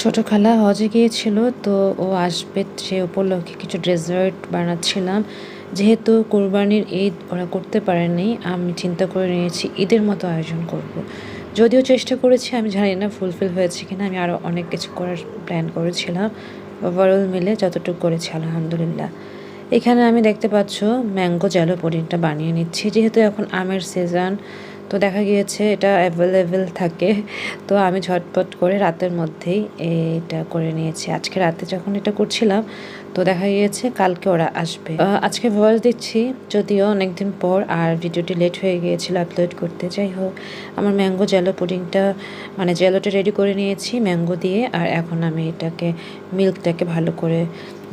ছোট খালা হজে গিয়েছিল, তো ও আসবে সে উপলক্ষে কিছু ডেজার্ট বানাচ্ছিলাম। যেহেতু কোরবানির ঈদ ওরা করতে পারেনি, আমি চিন্তা করে নিয়েছি ঈদের মতো আয়োজন করব। যদিও চেষ্টা করেছি, আমি জানি না ফুলফিল হয়েছে কিনা। আমি আরও অনেক কিছু করার প্ল্যান করেছিলাম, ওভারঅল মিলে যতটুকু করেছি আলহামদুলিল্লাহ। এখানে আমি দেখতে পাচ্ছ ম্যাঙ্গো জ্যালো পুডিংটা বানিয়ে নিচ্ছি, যেহেতু এখন আমের সিজন। তো দেখা গিয়েছে এটা অ্যাভেলেবেল থাকে, তো আমি ঝটপট করে রাতের মধ্যেই এটা করে নিয়েছি। আজকে রাতে যখন এটা করছিলাম, তো দেখা গিয়েছে কালকে ওরা আসবে। আজকে ভয়েস দিচ্ছি যদিও অনেকদিন পর, আর ভিডিওটি লেট হয়ে গিয়েছিল আপলোড করতে। যাই হোক, আমার ম্যাঙ্গো জ্যালো পুডিংটা মানে জ্যালোটা রেডি করে নিয়েছি ম্যাঙ্গো দিয়ে, আর এখন আমি এটাকে মিল্কটাকে ভালো করে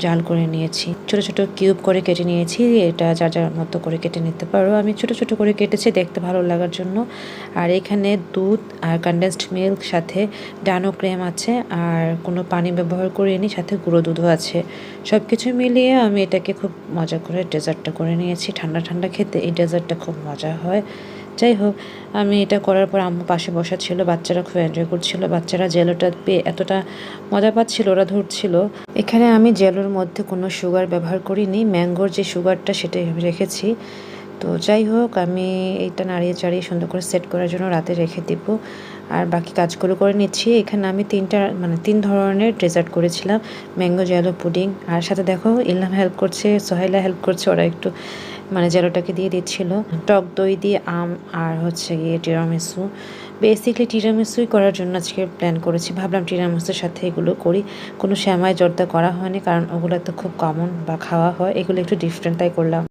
জাল করে নিয়েছি। ছোট ছোট কিউব করে কেটে নিয়েছি, এটা যার যার মতো করে কেটে নিতে পারো। আমি ছোট ছোট করে কেটেছি দেখতে ভালো লাগার জন্য। আর এখানে দুধ আর কনডেন্সড মিল্ক, সাথে ডানো ক্রিম আছে, আর কোনো পানি ব্যবহার করিনি, সাথে গুঁড়ো দুধও আছে। সব কিছু মিলিয়ে আমি এটাকে খুব মজা করে ডেজার্টটা করে নিয়েছি। ঠান্ডা ঠান্ডা খেতে এই ডেজার্টটা খুব মজা হয়। যাই হোক, আমি এটা করার পর আম্মু পাশে বসা ছিল, বাচ্চারা খুব এনজয় করছিল। বাচ্চারা জেলোটা পেয়ে এতটা মজা পাচ্ছিল, ওরা ধরছিল। এখানে আমি জেলোর মধ্যে কোনো সুগার ব্যবহার করিনি, ম্যাঙ্গোর যে সুগারটা সেটাই আমি রেখেছি। তো যাই হোক, আমি এইটা নাড়িয়ে চাড়িয়ে সুন্দর করে সেট করার জন্য রাতে রেখে দিব, আর বাকি কাজগুলো করে নিচ্ছি। এখানে আমি তিন ধরনের ডেজার্ট করেছিলাম, ম্যাঙ্গো জেলো পুডিং, আর সাথে দেখো ইলহাম হেল্প করছে, সোহেলা হেল্প করছে। ওরা একটু জেলোটাকে দিয়ে দিচ্ছিল। টক দই দিয়ে আম, আর হচ্ছে গিয়ে টিরামিসু। বেসিকলি টিরামিসুই করার জন্য আজকে প্ল্যান করেছি, ভাবলাম টিরামিসুর সাথে এগুলো করি। কোনো শ্যামাই জর্দা করা হয়নি, কারণ ওগুলো তো খুব কমন বা খাওয়া হয়, এগুলো একটু ডিফারেন্ট, তাই করলাম।